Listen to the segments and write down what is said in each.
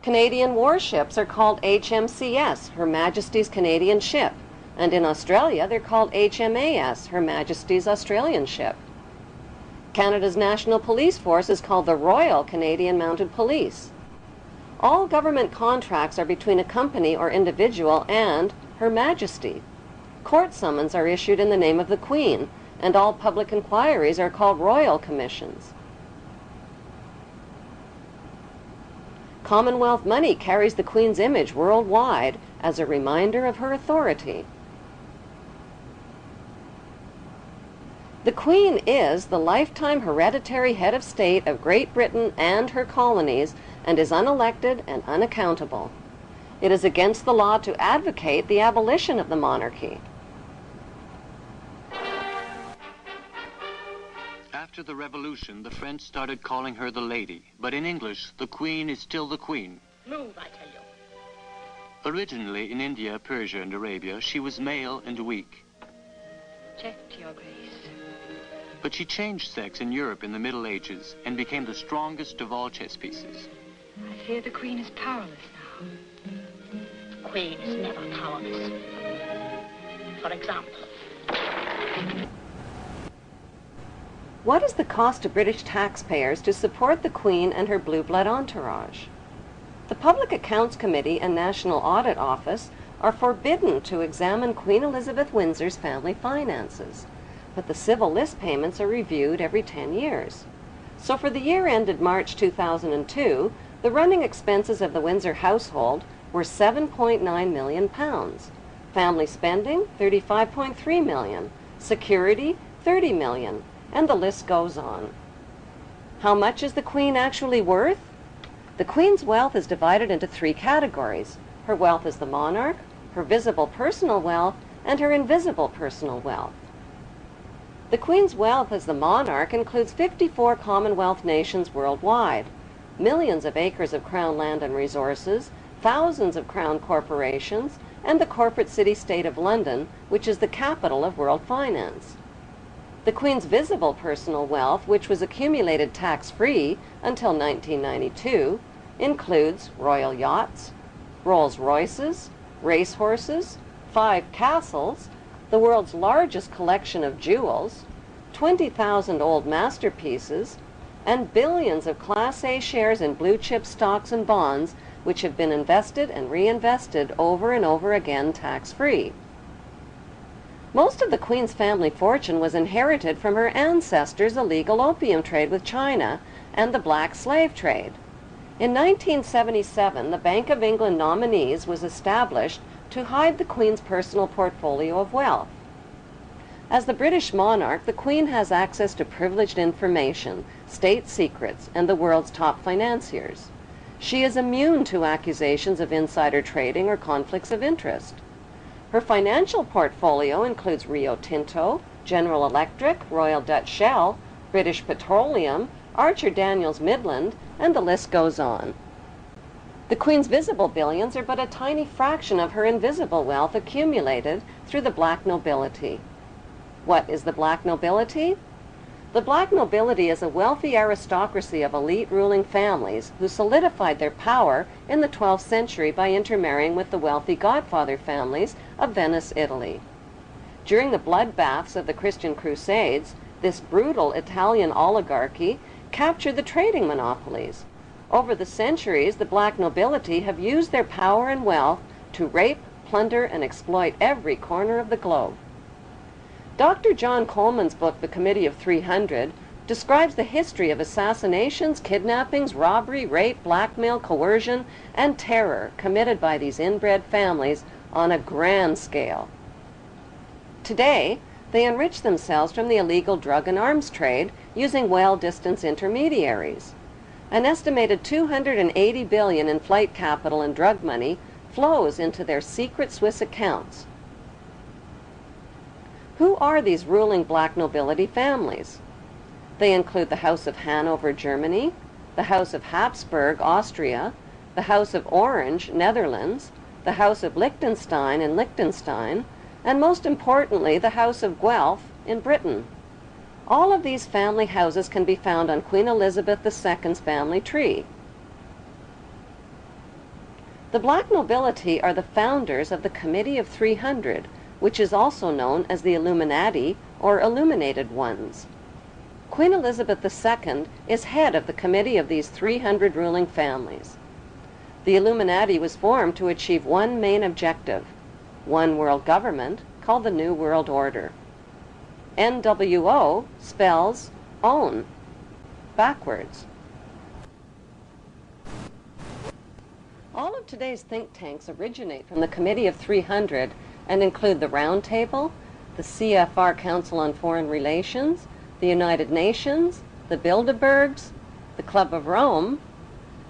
Canadian warships are called HMCS, Her Majesty's Canadian Ship, and in Australia they're called HMAS, Her Majesty's Australian Ship. Canada's National Police Force is called the Royal Canadian Mounted Police. All government contracts are between a company or individual and Her Majesty. Court summons are issued in the name of the Queen, and all public inquiries are called royal commissions. Commonwealth money carries the Queen's image worldwide as a reminder of her authority. The Queen is the lifetime hereditary head of state of Great Britain and her colonies and is unelected and unaccountable. It is against the law to advocate the abolition of the monarchy. After the Revolution, the French started calling her the Lady, but in English, the Queen is still the Queen. Move, I tell you. Originally, in India, Persia, and Arabia, she was male and weak. Check, Your Grace. But she changed sex in Europe in the Middle Ages and became the strongest of all chess pieces. I fear the Queen is powerless now. The Queen is never powerless. For example, What is the cost to British taxpayers to support the Queen and her blue blood entourage? The Public Accounts Committee and National Audit Office are forbidden to examine Queen Elizabeth Windsor's family finances, but the civil list payments are reviewed every 10 years. So for the year ended March 2002, the running expenses of the Windsor household were £7.9 million. Family spending, £35.3 million. Security, £30 million. And the list goes on. How much is the Queen actually worth? The Queen's wealth is divided into 3 categories. Her wealth as the monarch, her visible personal wealth, and her invisible personal wealth. The Queen's wealth as the monarch includes 54 Commonwealth nations worldwide, millions of acres of Crown land and resources, thousands of Crown corporations, and the corporate city-state of London, which is the capital of world finance. The Queen's visible personal wealth, which was accumulated tax-free until 1992, includes royal yachts, Rolls-Royces, racehorses, 5 castles, the world's largest collection of jewels, 20,000 old masterpieces, and billions of Class A shares in blue-chip stocks and bonds, which have been invested and reinvested over and over again tax-free. Most of the Queen's family fortune was inherited from her ancestors' illegal opium trade with China and the black slave trade. In 1977, the Bank of England Nominees was established to hide the Queen's personal portfolio of wealth. As the British monarch, the Queen has access to privileged information, state secrets, and the world's top financiers. She is immune to accusations of insider trading or conflicts of interest. Her financial portfolio includes Rio Tinto, General Electric, Royal Dutch Shell, British Petroleum, Archer Daniels Midland, and the list goes on. The Queen's visible billions are but a tiny fraction of her invisible wealth accumulated through the black nobility. What is the black nobility? The black nobility is a wealthy aristocracy of elite ruling families who solidified their power in the 12th century by intermarrying with the wealthy godfather families of Venice, Italy. During the bloodbaths of the Christian Crusades, this brutal Italian oligarchy captured the trading monopolies. Over the centuries, the black nobility have used their power and wealth to rape, plunder, and exploit every corner of the globe. Dr. John Coleman's book, The Committee of 300, describes the history of assassinations, kidnappings, robbery, rape, blackmail, coercion, and terror committed by these inbred families on a grand scale. Today, they enrich themselves from the illegal drug and arms trade using well-distanced intermediaries. An estimated $280 billion in flight capital and drug money flows into their secret Swiss accounts. Who are these ruling black nobility families? They include the House of Hanover, Germany, the House of Habsburg, Austria, the House of Orange, Netherlands, the House of Liechtenstein in Liechtenstein, and most importantly, the House of Guelph in Britain. All of these family houses can be found on Queen Elizabeth II's family tree. The black nobility are the founders of the Committee of 300, which is also known as the Illuminati or Illuminated Ones. Queen Elizabeth II is head of the committee of these 300 ruling families. The Illuminati was formed to achieve one main objective: one world government called the New World Order. NWO spells own, backwards. All of today's think tanks originate from the Committee of 300 and include the Round Table, the CFR Council on Foreign Relations, the United Nations, the Bilderbergs, the Club of Rome,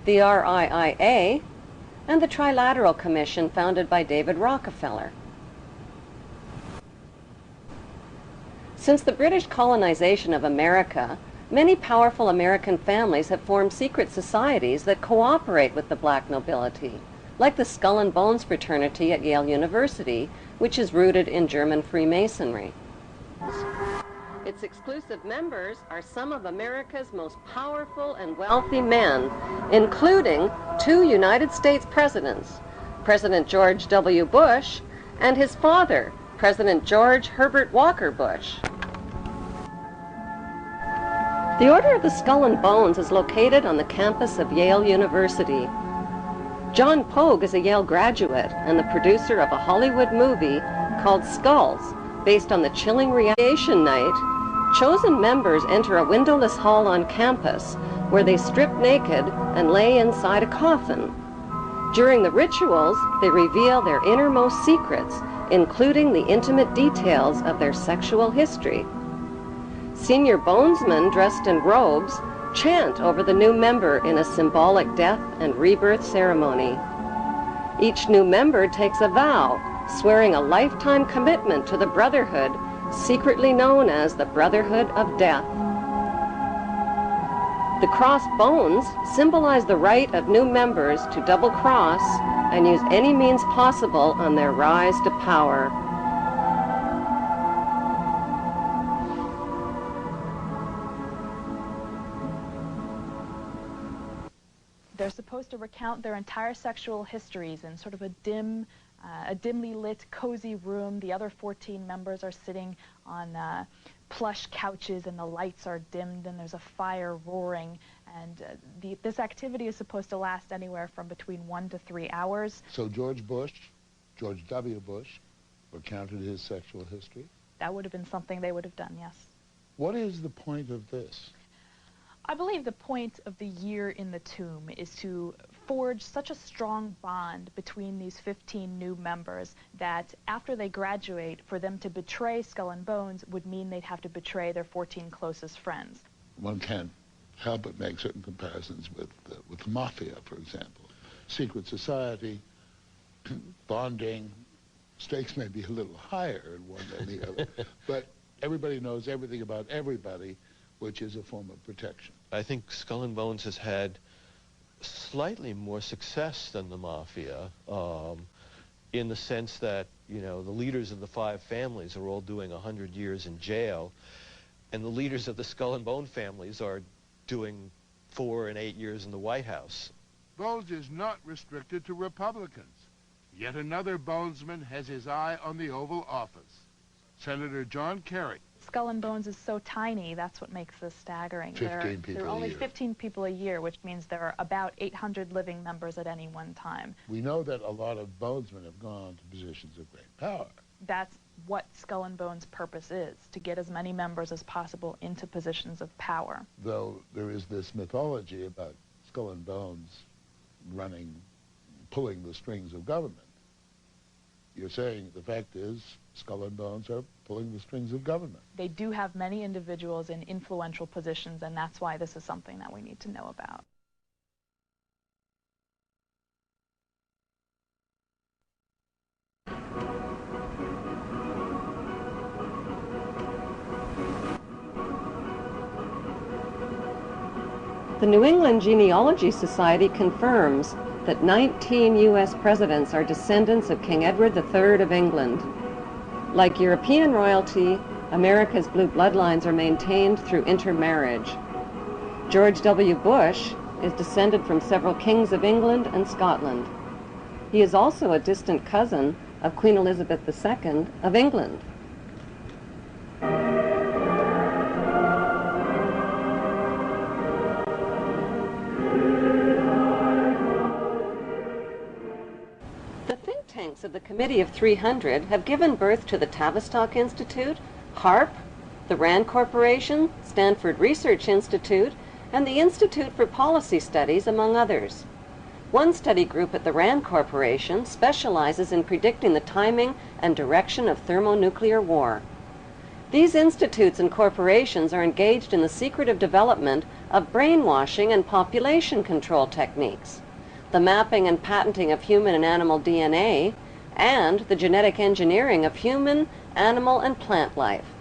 the RIIA, and the Trilateral Commission founded by David Rockefeller. Since the British colonization of America, many powerful American families have formed secret societies that cooperate with the black nobility, like the Skull and Bones fraternity at Yale University, which is rooted in German Freemasonry. Its exclusive members are some of America's most powerful and wealthy men, including 2 United States presidents, President George W. Bush and his father, President George Herbert Walker Bush. The Order of the Skull and Bones is located on the campus of Yale University. John Pogue is a Yale graduate and the producer of a Hollywood movie called Skulls, based on the chilling radiation night. Chosen members enter a windowless hall on campus where they strip naked and lay inside a coffin. During the rituals, they reveal their innermost secrets, including the intimate details of their sexual history. Senior bonesmen dressed in robes chant over the new member in a symbolic death and rebirth ceremony. Each new member takes a vow, swearing a lifetime commitment to the Brotherhood, secretly known as the Brotherhood of Death. The crossed bones symbolize the right of new members to double-cross and use any means possible on their rise to power. They're supposed to recount their entire sexual histories in sort of a dimly lit, cozy room. The other 14 members are sitting on plush couches, and the lights are dimmed, and there's a fire roaring. And this activity is supposed to last anywhere from between 1 to 3 hours. So George W. Bush, recounted his sexual history? That would have been something they would have done, yes. What is the point of this? I believe the point of the year in the tomb is to forge such a strong bond between these 15 new members that after they graduate, for them to betray Skull and Bones would mean they'd have to betray their 14 closest friends. One can't help but make certain comparisons with the mafia, for example. Secret society, bonding, stakes may be a little higher in one than the other, but everybody knows everything about everybody, which is a form of protection. I think Skull and Bones has had slightly more success than the mafia, in the sense that, you know, the leaders of the 5 families are all doing 100 years in jail, and the leaders of the Skull and Bone families are doing 4 and 8 years in the White House. Bones is not restricted to Republicans. Yet another Bonesman has his eye on the Oval Office. Senator John Kerry. Skull and Bones is so tiny, that's what makes this staggering. 15 people there are a only year. 15 people a year, which means there are about 800 living members at any one time. We know that a lot of bonesmen have gone to positions of great power. That's what Skull and Bones' purpose is, to get as many members as possible into positions of power. Though there is this mythology about Skull and Bones pulling the strings of government. You're saying the fact is Skull and Bones are pulling the strings of government. They do have many individuals in influential positions, and that's why this is something that we need to know about. The New England Genealogy Society confirms that 19 U.S. presidents are descendants of King Edward III of England. Like European royalty, America's blue bloodlines are maintained through intermarriage. George W. Bush is descended from several kings of England and Scotland. He is also a distant cousin of Queen Elizabeth II of England. The think tanks of the Committee of 300 have given birth to the Tavistock Institute, HARP, the RAND Corporation, Stanford Research Institute, and the Institute for Policy Studies, among others. One study group at the RAND Corporation specializes in predicting the timing and direction of thermonuclear war. These institutes and corporations are engaged in the secretive development of brainwashing and population control techniques, the mapping and patenting of human and animal DNA, and the genetic engineering of human, animal, and plant life.